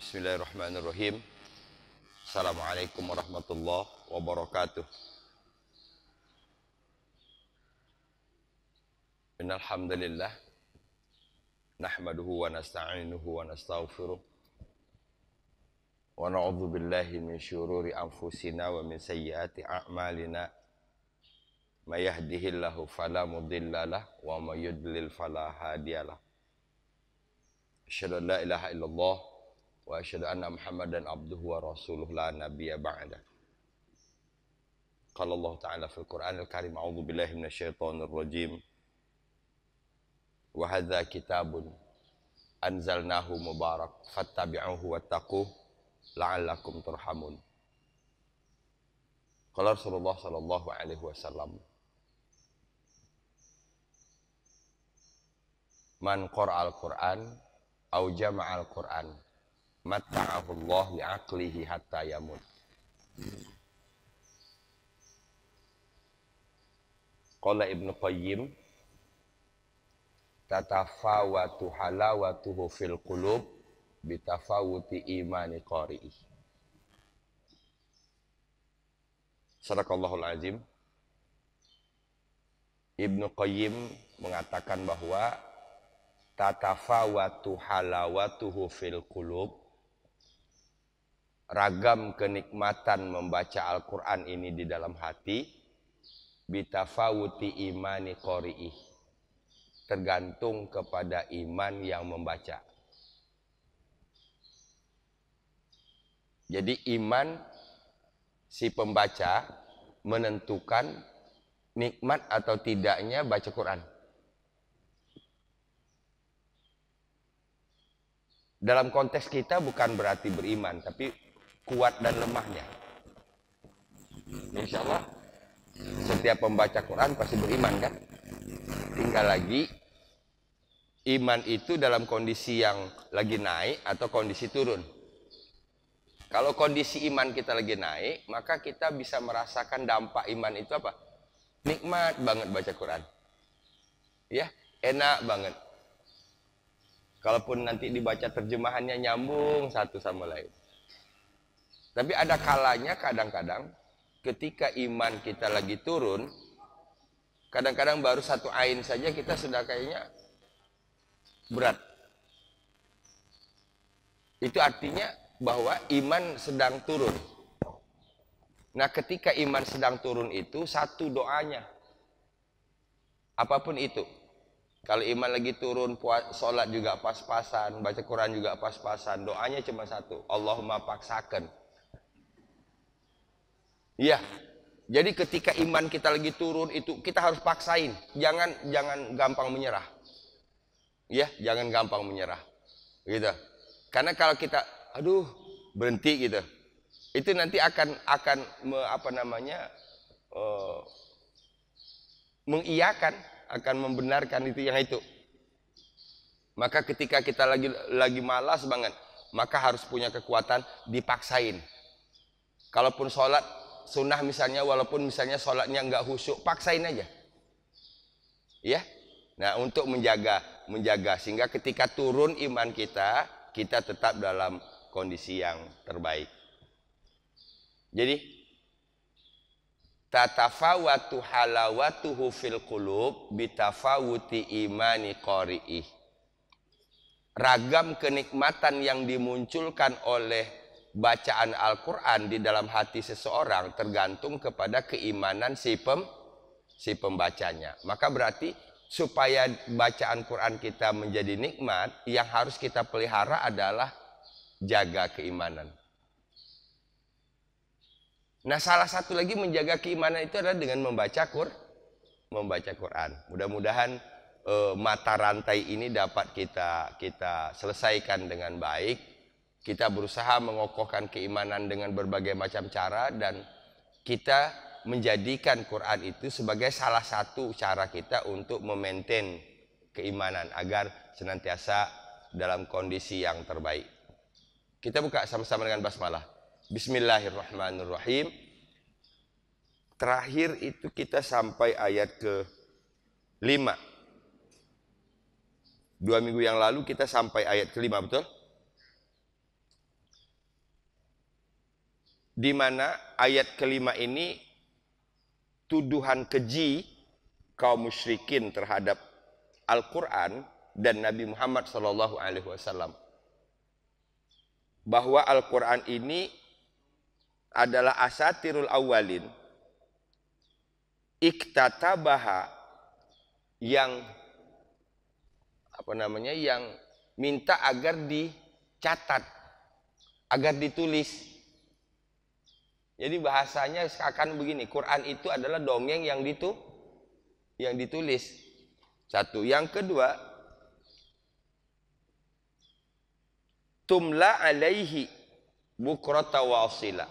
Bismillahirrahmanirrahim. Assalamualaikum warahmatullahi wabarakatuh. Innal hamdalillah nahmaduhu wa nasta'inuhu wa nastaghfiruh wa na'udzu billahi min syururi anfusina wa min sayyiati a'malina. May yahdihillahu fala mudhillalah wa may yudlil fala hadiyalah. Asyhadu an la ilaha illallah wa asyhadu anna Muhammadan abduhu wa rasuluhu la nabiyya ba'da. Qala Allah Ta'ala fil Qur'anil Karim, a'udzu billahi minasyaitonir rajim. Wa hadza kitabun anzalnahu mubarak fattabi'uhu wattaquh la'allakum turhamun. Qala Rasulullah sallallahu alaihi wasallam, man qara'al Qur'an aw jama'al Qur'an matta'ahu Allah li'aqlihi hatta yamut. Qala Ibnu Qayyim, tatafawatu halawatuhu fil qulub bitafawuti imani qari'i. Sadaqallahul azim. Ibnu Qayyim mengatakan bahwa tatafawatu halawatuhu fil qulub, ragam kenikmatan membaca Al-Quran ini di dalam hati, bitafawuti imani qari'i, tergantung kepada iman yang membaca. Jadi iman si pembaca menentukan nikmat atau tidaknya baca Quran. Dalam konteks kita bukan berarti beriman, tapi kuat dan lemahnya. Insya Allah setiap pembaca Quran pasti beriman kan? Tinggal lagi iman itu dalam kondisi yang lagi naik atau kondisi turun. Kalau kondisi iman kita lagi naik, maka kita bisa merasakan dampak iman itu apa? Nikmat banget baca Quran. Ya, enak banget. Kalaupun nanti dibaca terjemahannya nyambung satu sama lain. Tapi ada kalanya kadang-kadang ketika iman kita lagi turun, kadang-kadang baru satu ain saja kita sudah kayaknya berat. Itu artinya bahwa iman sedang turun. Nah, ketika iman sedang turun itu satu doanya. Apapun itu. Kalau iman lagi turun, sholat juga pas-pasan, baca Quran juga pas-pasan, doanya cuma satu, Allahumma paksakan. Iya, jadi ketika iman kita lagi turun itu kita harus paksain, jangan gampang menyerah. Ya, jangan gampang menyerah, gitu. Karena kalau kita, aduh, berhenti gitu, itu nanti akan mengiyakan, akan membenarkan itu yang itu. Maka ketika kita lagi malas banget, maka harus punya kekuatan dipaksain. Kalaupun sholat sunnah misalnya, walaupun misalnya sholatnya nggak khusyuk, paksain aja. Ya. Nah, untuk menjaga sehingga ketika turun iman kita tetap dalam kondisi yang terbaik. Jadi tatafawatu halawatuhu fil qulub bitafawuti imani qari'i. Ragam kenikmatan yang dimunculkan oleh bacaan Al-Quran di dalam hati seseorang tergantung kepada keimanan si pembacanya. Maka berarti supaya bacaan Quran kita menjadi nikmat, yang harus kita pelihara adalah jaga keimanan. Nah, salah satu lagi menjaga keimanan itu adalah dengan membaca Quran. Mudah-mudahan mata rantai ini dapat kita selesaikan dengan baik. Kita berusaha mengokohkan keimanan dengan berbagai macam cara, dan kita menjadikan Quran itu sebagai salah satu cara kita untuk memaintain keimanan agar senantiasa dalam kondisi yang terbaik. Kita buka sama-sama dengan basmalah. Bismillahirrahmanirrahim. Terakhir itu kita sampai ayat ke-5. 2 minggu yang lalu kita sampai ayat ke-5, betul? di mana ayat kelima ini tuduhan keji kaum musyrikin terhadap Al-Quran dan Nabi Muhammad SAW, bahwa Al-Quran ini adalah asatirul awalin, iktatabaha, yang yang minta agar dicatat, agar ditulis. Jadi bahasanya seakan begini, Quran itu adalah dongeng yang ditulis. Satu. Yang kedua, tumla alaihi bukrata wa asila.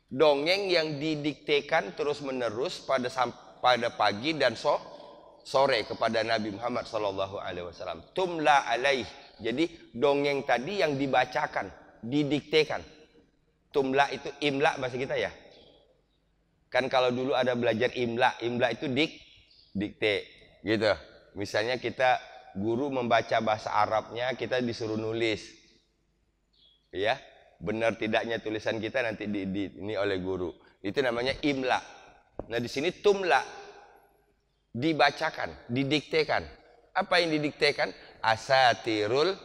Dongeng yang didiktekan terus-menerus pada pagi dan sore kepada Nabi Muhammad SAW. Tumla alaihi. Jadi dongeng tadi yang dibacakan, didiktekan. Tumla itu imla bahasa kita ya. Kan kalau dulu ada belajar imla itu dikte gitu. Misalnya kita guru membaca bahasa Arabnya, kita disuruh nulis. Ya, benar tidaknya tulisan kita nanti ini oleh guru. Itu namanya imla. Nah, di sini tumla, dibacakan, didiktekan. Apa yang didiktekan? Asatirul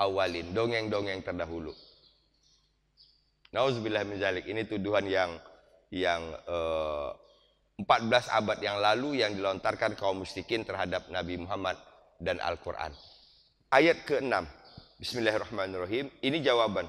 awalin, dongeng-dongeng terdahulu. Nauzubillah min zalik. Ini tuduhan yang 14 abad yang lalu yang dilontarkan kaum musyrikin terhadap Nabi Muhammad dan Al-Quran. Ayat ke-6. Bismillahirrahmanirrahim. Ini jawaban.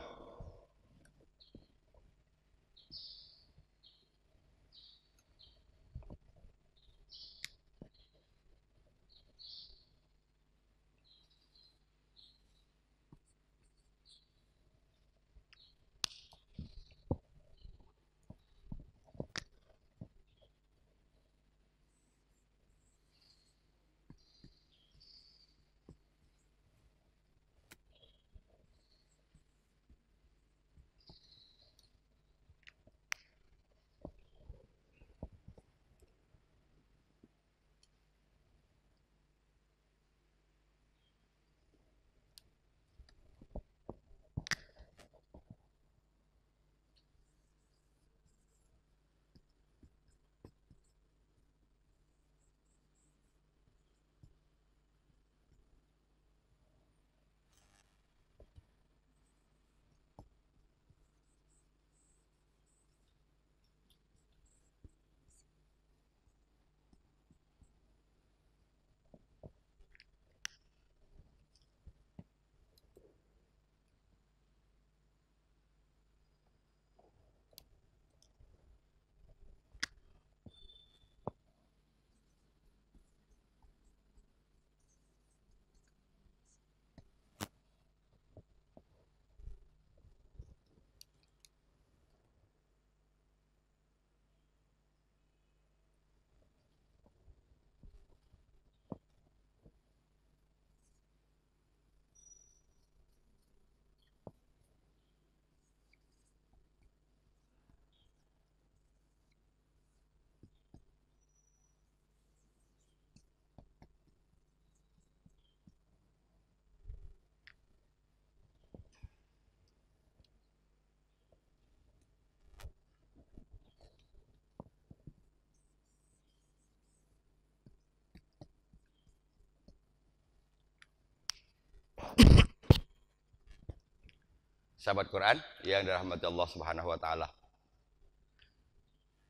Sahabat Quran yang dirahmati Allah Subhanahu wa taala.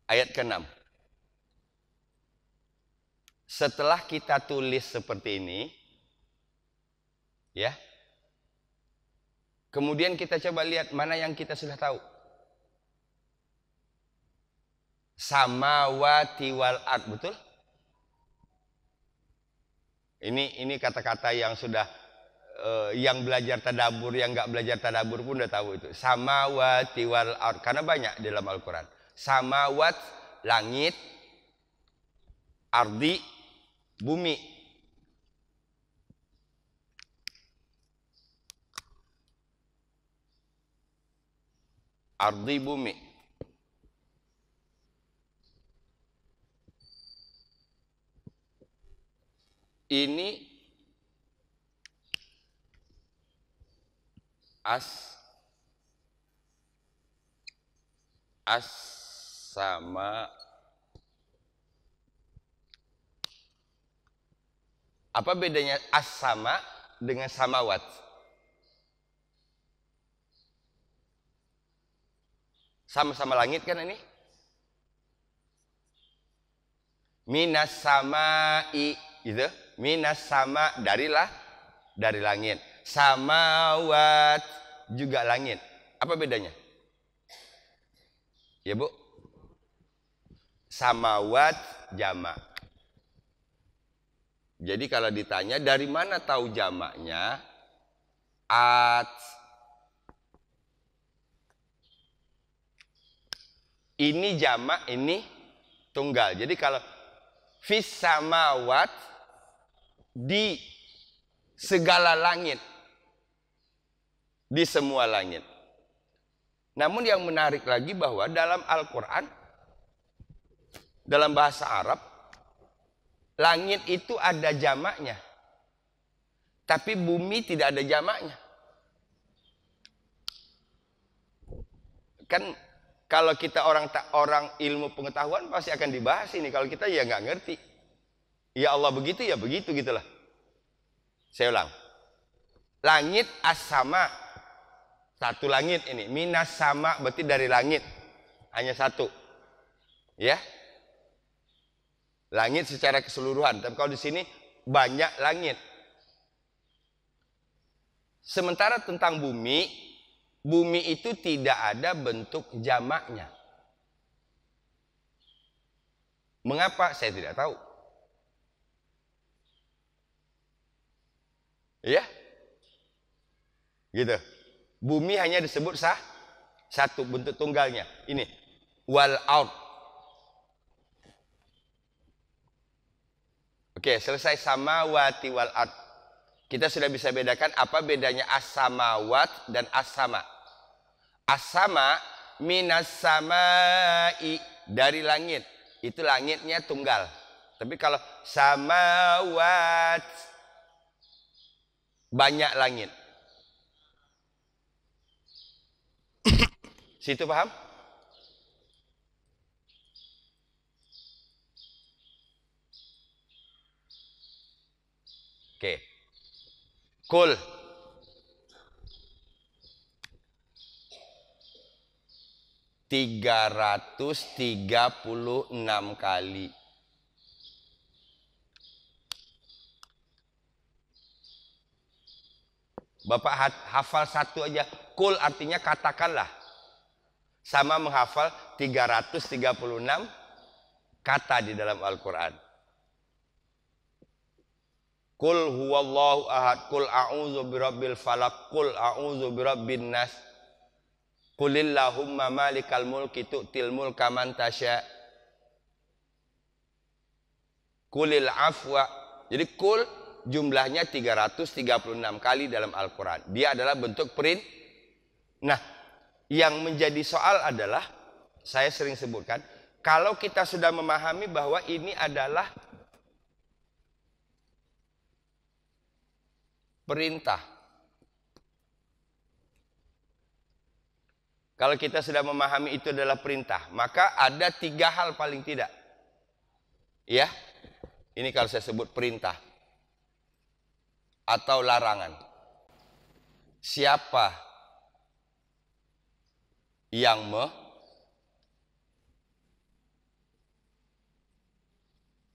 Ayat ke-6. Setelah kita tulis seperti ini, ya. Kemudian kita coba lihat mana yang kita sudah tahu. Samawati wal ard, betul? Ini kata-kata yang sudah yang belajar tadabbur, yang nggak belajar tadabbur pun udah tahu itu. Samawati wal ard, karena banyak di dalam Al-Quran. Samawat, langit, ardi, bumi. Ardi, bumi. Ini As-sama. Apa bedanya as-sama dengan samawat? Sama-sama langit kan ini? Minas samai gitu. Minas sama dari langit. Samawat juga langit. Apa bedanya? Ya Bu? Samawat jamak. Jadi kalau ditanya dari mana tahu jamaknya? Ini jamak, ini tunggal. Jadi kalau fis samawat, di segala langit, di semua langit. Namun yang menarik lagi bahwa dalam Al-Quran, dalam bahasa Arab, langit itu ada jamaknya, tapi bumi tidak ada jamaknya. Kan kalau kita orang ilmu pengetahuan pasti akan dibahas ini. Kalau kita ya nggak ngerti. Ya Allah begitu ya begitu gitulah. Saya ulang. Langit as-sama. Satu langit ini. Minas sama berarti dari langit. Hanya satu. Ya. Langit secara keseluruhan. Tapi kalau di sini banyak langit. Sementara tentang bumi, bumi itu tidak ada bentuk jamaknya. Mengapa? Saya tidak tahu. Ya? Gitu. Bumi hanya disebut satu bentuk tunggalnya. Ini wal ard. Oke, selesai samawati wal ard. Kita sudah bisa bedakan apa bedanya as-samawat dan as-sama. As-sama minas samai, dari langit. Itu langitnya tunggal. Tapi kalau samawat, banyak langit. Situ paham? Oke. Kul. Tiga 336 kali. Bapak hafal satu aja. Kul artinya katakanlah. Sama menghafal 336 kata di dalam Al-Quran. Kul huwallahu ahad. Kul a'udzu birabbil falaq. Kul a'udzu birabbin nas. Qulillahumma malikal mulki tu'til mulka man tasya. Kulil afwa. Jadi kul jumlahnya 336 kali dalam Al-Quran. Dia adalah bentuk perintah. Nah, yang menjadi soal adalah, saya sering sebutkan, kalau kita sudah memahami bahwa ini adalah perintah. Kalau kita sudah memahami itu adalah perintah, maka ada 3 hal paling tidak. Ya, ini kalau saya sebut perintah atau larangan. Siapa yang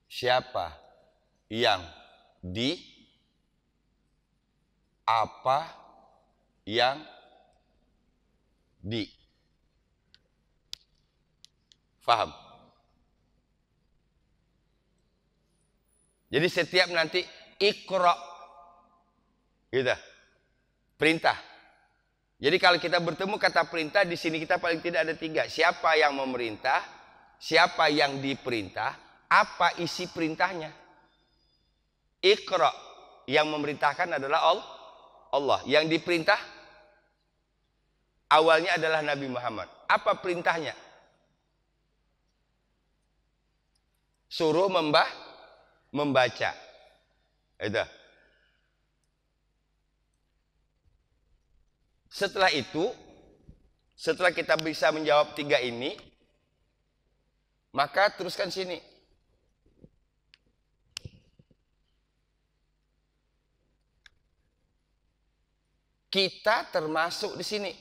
siapa yang di, apa yang di. Faham? Jadi setiap nanti ikra gitu. Perintah. Jadi kalau kita bertemu kata perintah, di sini kita paling tidak ada 3. Siapa yang memerintah, siapa yang diperintah, apa isi perintahnya. Iqra, yang memerintahkan adalah Allah. Yang diperintah awalnya adalah Nabi Muhammad. Apa perintahnya? Suruh membaca. Itu. Setelah itu Setelah kita bisa menjawab 3 ini, maka teruskan sini. Kita termasuk di sini.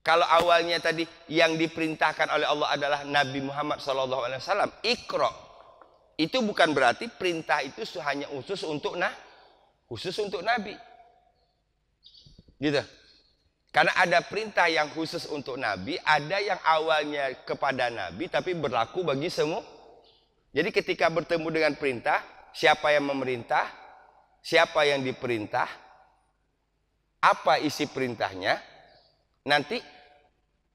Kalau awalnya tadi yang diperintahkan oleh Allah adalah Nabi Muhammad SAW, Iqra. Itu bukan berarti perintah itu hanya khusus untuk Nabi. Gitu. Karena ada perintah yang khusus untuk Nabi, ada yang awalnya kepada Nabi tapi berlaku bagi semua. Jadi ketika bertemu dengan perintah, siapa yang memerintah, siapa yang diperintah, apa isi perintahnya. Nanti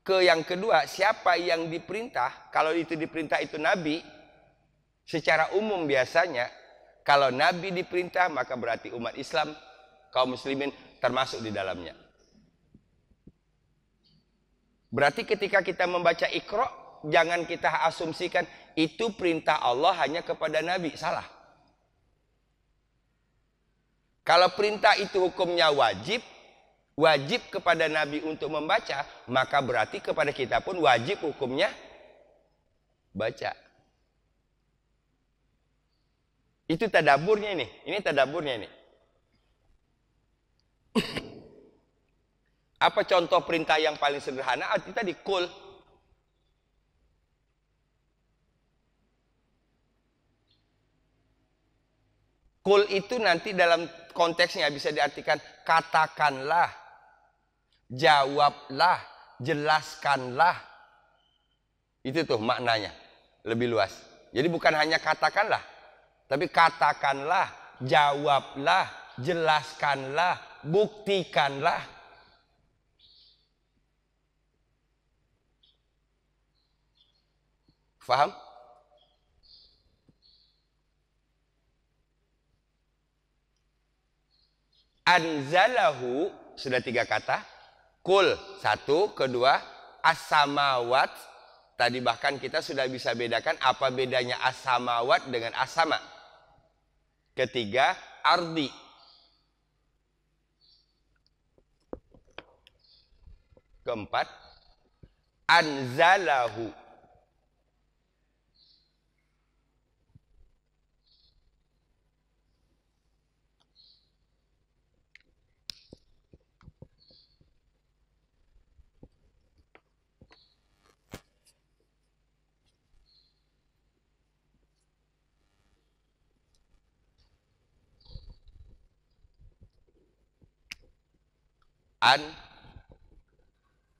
ke yang kedua, siapa yang diperintah. Kalau itu diperintah itu Nabi, secara umum biasanya kalau Nabi diperintah maka berarti umat Islam, kaum muslimin termasuk di dalamnya. Berarti ketika kita membaca Iqra, jangan kita asumsikan itu perintah Allah hanya kepada Nabi. Salah. Kalau perintah itu hukumnya wajib kepada Nabi untuk membaca, maka berarti kepada kita pun wajib hukumnya baca. Itu tadaburnya ini. Ini tadaburnya ini. Apa contoh perintah yang paling sederhana? Arti tadi kul. Kul itu nanti dalam konteksnya bisa diartikan katakanlah, jawablah, jelaskanlah. Itu tuh maknanya lebih luas. Jadi bukan hanya katakanlah, tapi katakanlah, jawablah, jelaskanlah, buktikanlah. Faham? Anzalahu sudah 3 kata. Kul 1, kedua as-samawat. Tadi bahkan kita sudah bisa bedakan apa bedanya as-samawat dengan as-sama. Ketiga ardi. Keempat anzalahu.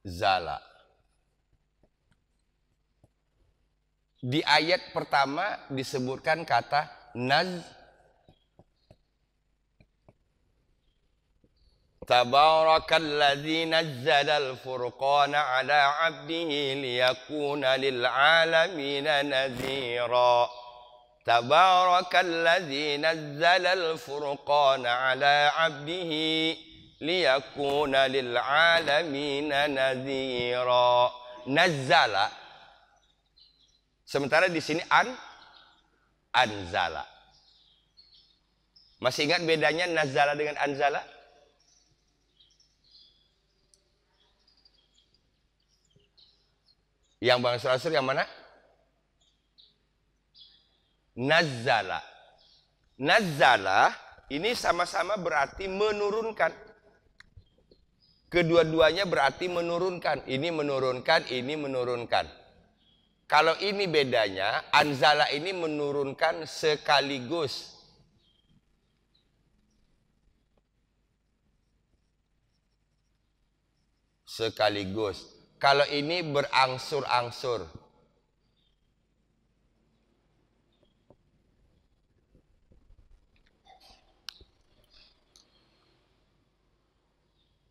Anzala. Di ayat pertama disebutkan kata Tabarakalladzi nazzalal furqana ala 'abdihi liyakuna lil 'alamina nadhira. Tabarakalladzi nazzalal furqana ala 'abdihi liyakuna lil 'alamina nadhira. Nazzala. Sementara di sini anzala. Masih ingat bedanya nazzala dengan anzala? Yang Bang Surasur yang mana? Nazzala. Nazzala ini sama-sama berarti menurunkan. Kedua-duanya berarti menurunkan. Ini menurunkan, ini menurunkan. Kalau ini bedanya, anzala ini menurunkan sekaligus. Sekaligus. Kalau ini berangsur-angsur.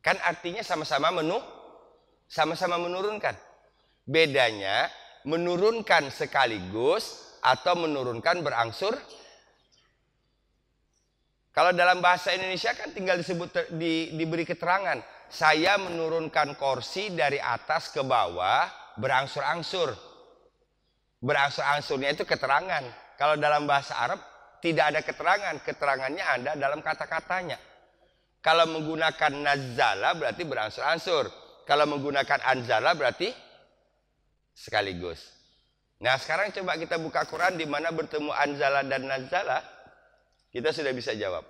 Kan artinya sama-sama menurunkan. Bedanya menurunkan sekaligus atau menurunkan berangsur. Kalau dalam bahasa Indonesia kan tinggal diberi keterangan. Saya menurunkan kursi dari atas ke bawah berangsur-angsur. Berangsur-angsurnya itu keterangan. Kalau dalam bahasa Arab tidak ada keterangan. Keterangannya ada dalam kata-katanya. Kalau menggunakan nazzala berarti berangsur-angsur. Kalau menggunakan anzala berarti sekaligus. Nah, sekarang coba kita buka Quran di mana bertemu anzala dan nazzala. Kita sudah bisa jawab.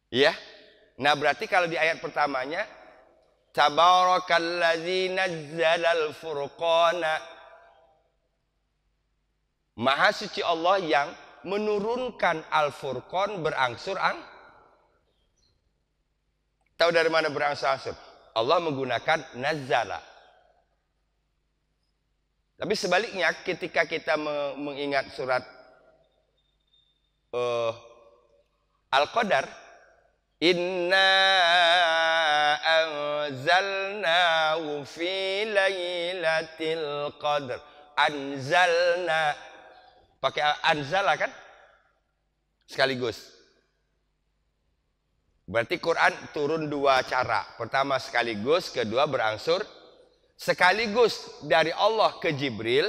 Iya? Nah, berarti kalau di ayat pertamanya Tabarakalladzi nazzalal furqana. Maha suci Allah yang menurunkan Al-Furqan berangsur-angsur. Tahu dari mana berangsur-angsur? Allah menggunakan nazzala. Tapi sebaliknya ketika kita mengingat surat Al-Qadar, inna anzalnahu fi lailatul qadr. Anzalna pakai anzala kan? Sekaligus. Berarti Quran turun dua cara. Pertama sekaligus, kedua berangsur. Sekaligus dari Allah ke Jibril.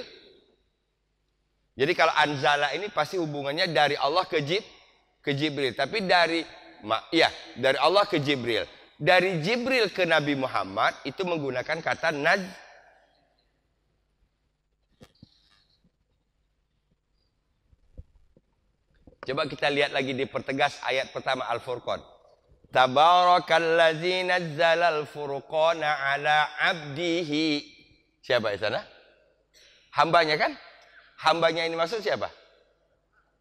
Jadi kalau anzala ini pasti hubungannya dari Allah ke Jibril. Tapi dari Allah ke Jibril. Dari Jibril ke Nabi Muhammad itu menggunakan kata Coba kita lihat lagi dipertegas ayat pertama Al-Furqan. Tabarakalladzi nazzalal furqana ala abdihi. Siapa di sana? Hambanya kan? Hambanya ini maksud siapa?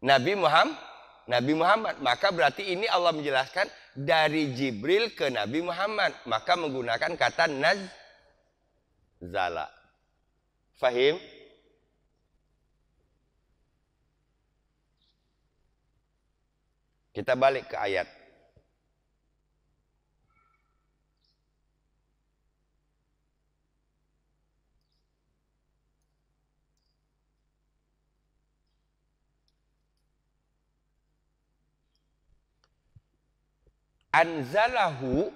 Nabi Muhammad. Maka berarti ini Allah menjelaskan dari Jibril ke Nabi Muhammad. Maka menggunakan kata nazzala. Fahim? Kita balik ke ayat. Anzalahu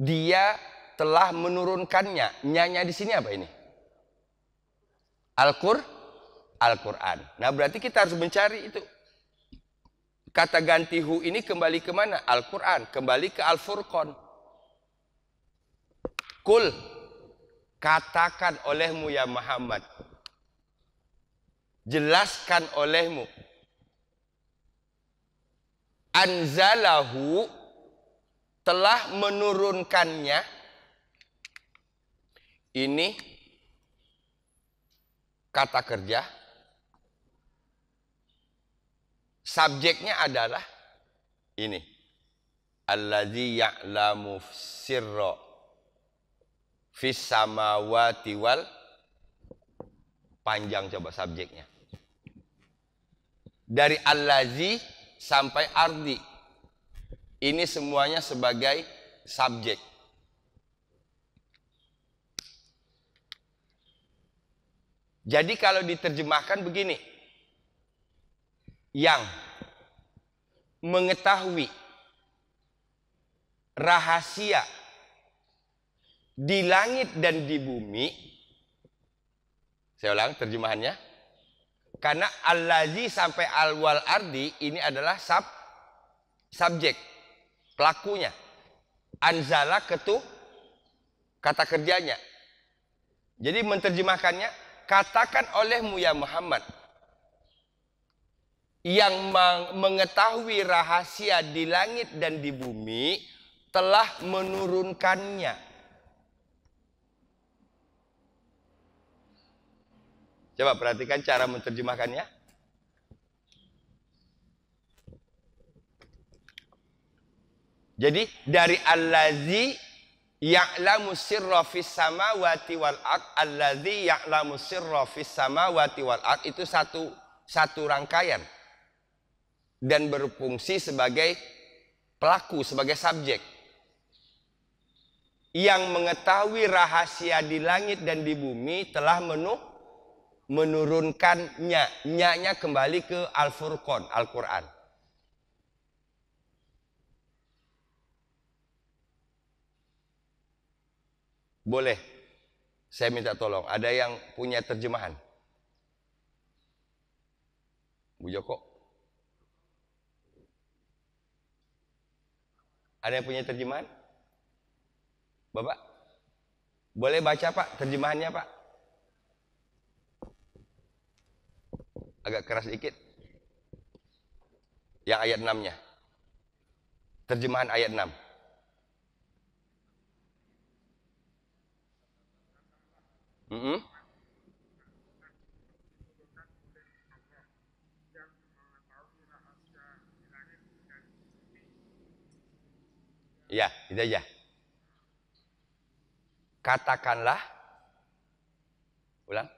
dia telah menurunkannya. Nyanya di sini apa ini? Al-Quran. Nah, berarti kita harus mencari itu. Kata ganti hu ini kembali ke mana? Al-Quran. Kembali ke Al-Furqan. Kul, katakan olehmu ya Muhammad. Jelaskan olehmu. Anzalahu telah menurunkannya. Ini kata kerja. Subjeknya adalah ini. Allazi ya'lamu sirra fis samawati wal. Panjang coba subjeknya. Dari allazi sampai ardi. Ini semuanya sebagai subjek. Jadi kalau diterjemahkan begini. Yang mengetahui rahasia di langit dan di bumi. Saya ulang terjemahannya. Karena allazi sampai al-wal ardi ini adalah subjek, pelakunya. Anzala kata kerjanya. Jadi menterjemahkannya, katakan olehmu ya Muhammad yang mengetahui rahasia di langit dan di bumi telah menurunkannya. Coba perhatikan cara menterjemahkannya. Jadi dari allazi ya'lamu sirra fis samawati wal ard, allazi ya'lamu sirra fis samawati wal ard itu satu rangkaian dan berfungsi sebagai pelaku, sebagai subjek. Yang mengetahui rahasia di langit dan di bumi telah menurunkannya. Nya kembali ke Al-Furqan, Al-Quran. Boleh, saya minta tolong. Ada yang punya terjemahan? Bu Joko? Ada yang punya terjemahan? Bapak? Boleh baca Pak terjemahannya Pak? Agak keras sedikit. Yang ayat 6-nya. Terjemahan ayat 6. Ya, itu aja. Katakanlah. Ulang.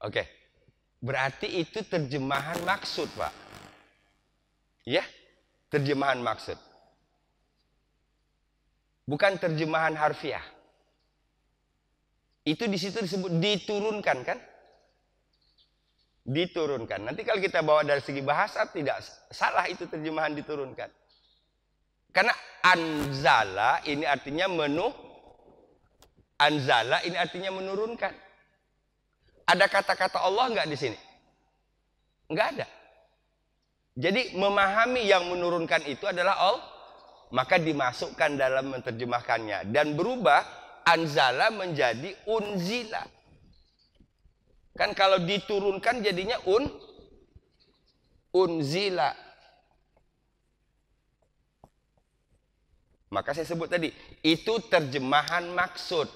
Oke. Berarti itu terjemahan maksud, Pak. Ya, terjemahan maksud. Bukan terjemahan harfiah. Itu di situ disebut diturunkan kan? Diturunkan. Nanti kalau kita bawa dari segi bahasa tidak salah itu terjemahan diturunkan. Karena anzala ini artinya anzala ini artinya menurunkan. Ada kata-kata Allah enggak di sini? Enggak ada. Jadi memahami yang menurunkan itu adalah Allah, maka dimasukkan dalam menerjemahkannya dan berubah anzala menjadi unzila. Kan kalau diturunkan jadinya unzila. Maka saya sebut tadi, itu terjemahan maksud.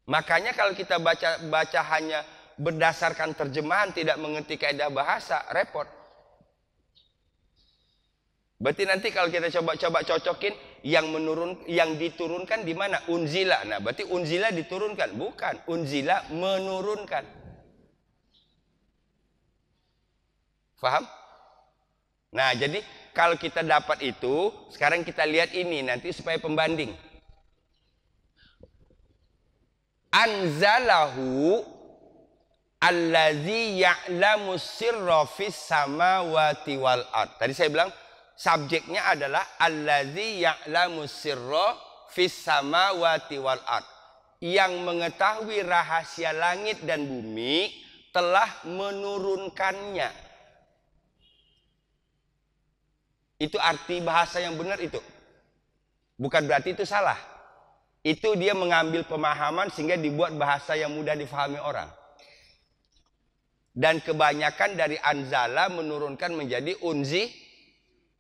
Makanya kalau kita baca hanya berdasarkan terjemahan, tidak mengerti kaidah bahasa, repot. Berarti nanti kalau kita coba cocokin yang diturunkan di mana? Unzila. Nah, berarti unzila diturunkan, bukan unzila menurunkan. Faham? Nah, jadi kalau kita dapat itu, sekarang kita lihat ini nanti supaya pembanding. Anzalahu allazi ya'lamu sirra fis samawati wal ard. Tadi saya bilang subjeknya adalah allazi ya'lamu sirra fis samawati wal ard. Yang mengetahui rahasia langit dan bumi telah menurunkannya. Itu arti bahasa yang benar itu. Bukan berarti itu salah. Itu dia mengambil pemahaman sehingga dibuat bahasa yang mudah difahami orang. Dan kebanyakan dari anzala menurunkan menjadi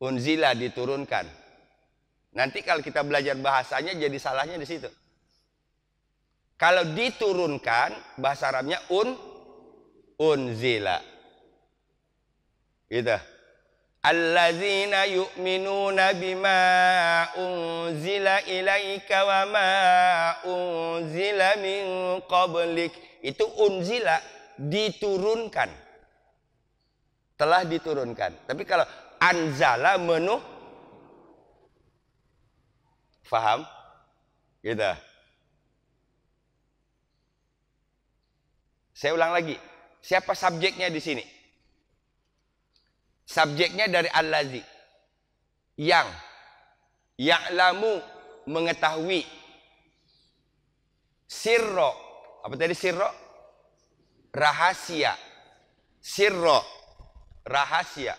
unzila diturunkan. Nanti kalau kita belajar bahasanya jadi salahnya di situ. Kalau diturunkan bahasa Arabnya unzila. Gitu. Allazina yu'minuna bima unzila ilaika wa ma unzila min qablik. Itu unzila diturunkan. Telah diturunkan. Tapi kalau anzala faham? Gitu. Saya ulang lagi. Siapa subjeknya di sini? Subjeknya dari allazi. Yang ya'lamu mengetahui. Sirro. Apa tadi sirro? Rahasia. Sirro. Rahasia.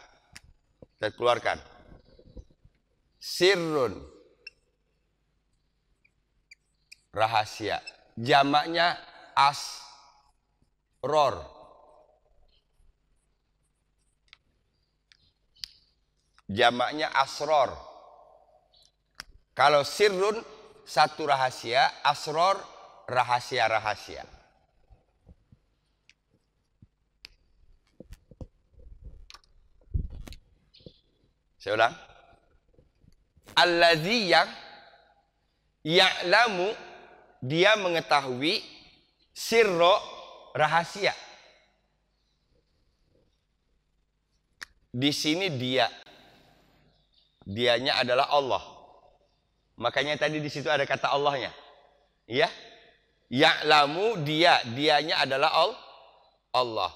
Kita keluarkan. Sirrun. Rahasia. Jamaknya asror. Jamaknya asror. Kalau sirrun satu rahasia, asror rahasia-rahasia. Saya ulang. Allazi yang ya'lamu dia mengetahui sirro rahasia. Di sini dianya adalah Allah. Makanya tadi di situ ada kata Allahnya. Ya. Ya'lamu dianya adalah Allah.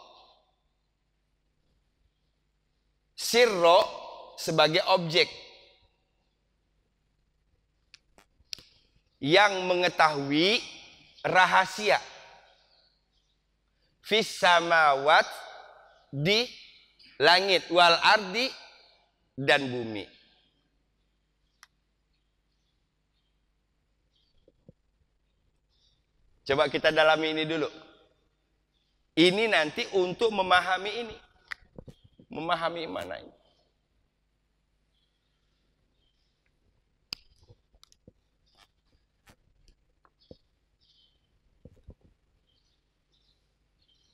Sirro sebagai objek yang mengetahui rahasia. fis samawat, di langit, wal ardi, dan bumi. Coba kita dalami ini dulu. Ini nanti untuk memahami ini. Memahami mana ini.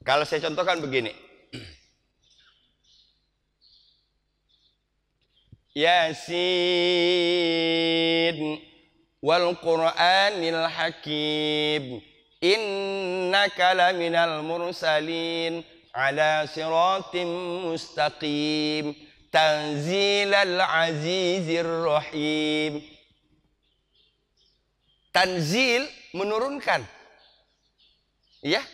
Kalau saya contohkan begini. Yasin wal Qur'anil Hakim. Innaka laminal mursalin ala siratim mustaqim tanzilal azizir rahim. Tanzil, menurunkan. Ya.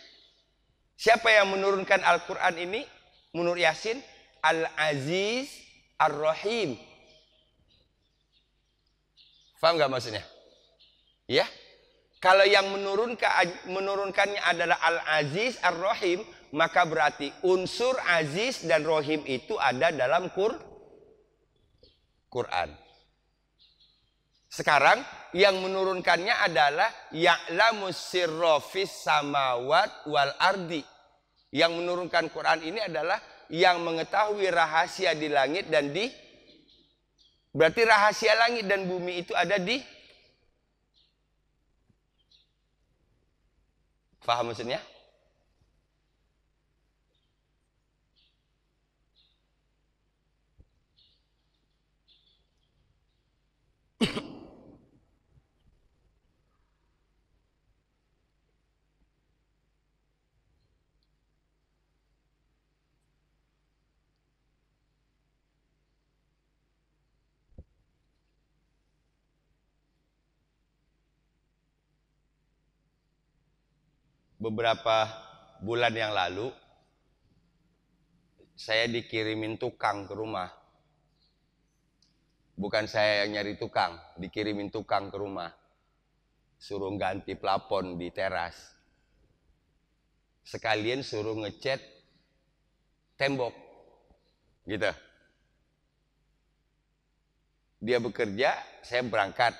Siapa yang menurunkan Al-Quran ini? Menurut Yasin, Al-Aziz Ar-Rahim. Faham nggak maksudnya? Ya. Kalau yang menurunkannya adalah Al-Aziz Ar-Rahim, maka berarti unsur Aziz dan Rahim itu ada dalam Quran. Sekarang yang menurunkannya adalah Ya'lamus sirra fis samawat wal ardi. Yang menurunkan Quran ini adalah yang mengetahui rahasia di langit dan di, berarti rahasia langit dan bumi itu ada di, paham maksudnya? Beberapa bulan yang lalu saya dikirimin tukang ke rumah. Bukan saya yang nyari tukang, dikirimin tukang ke rumah. Suruh ganti plafon di teras. Sekalian suruh ngecat tembok. Gitu. Dia bekerja, saya berangkat.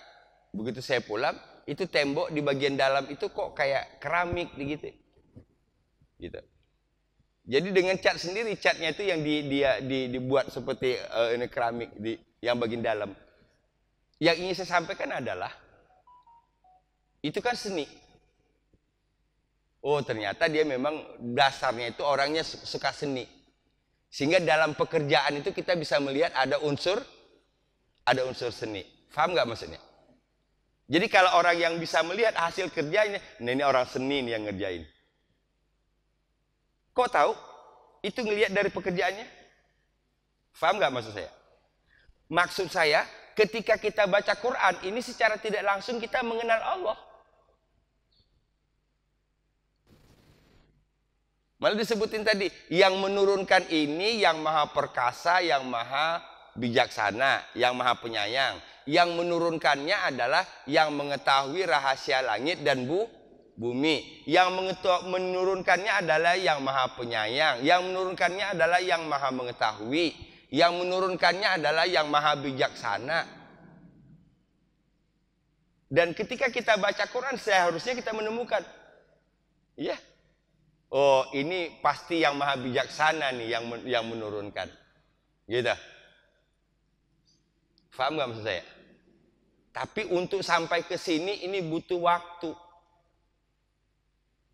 Begitu saya pulang, itu tembok di bagian dalam itu kok kayak keramik gitu. Gitu. Jadi dengan cat sendiri, catnya itu yang dibuat seperti ini keramik di yang bagian dalam. Yang ingin saya sampaikan adalah itu kan seni. Oh, ternyata dia memang dasarnya itu orangnya suka seni. Sehingga dalam pekerjaan itu kita bisa melihat ada unsur seni. Paham nggak maksudnya? Jadi kalau orang yang bisa melihat hasil kerjanya, nah ini orang seni nih yang ngerjain. Kok tahu? Itu ngelihat dari pekerjaannya. Paham nggak maksud saya? Maksud saya, ketika kita baca Quran, ini secara tidak langsung kita mengenal Allah. Malah disebutin tadi, yang menurunkan ini yang maha perkasa, yang maha bijaksana, yang maha penyayang. Yang menurunkannya adalah yang mengetahui rahasia langit dan bumi. Yang menurunkannya adalah yang maha penyayang. Yang menurunkannya adalah yang maha mengetahui. Yang menurunkannya adalah yang maha bijaksana. Dan ketika kita baca Quran, seharusnya kita menemukan, ya, oh ini pasti yang maha bijaksana nih yang menurunkan. Gitu. Paham nggak maksud saya? Tapi untuk sampai ke sini ini butuh waktu.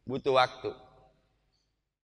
Butuh waktu.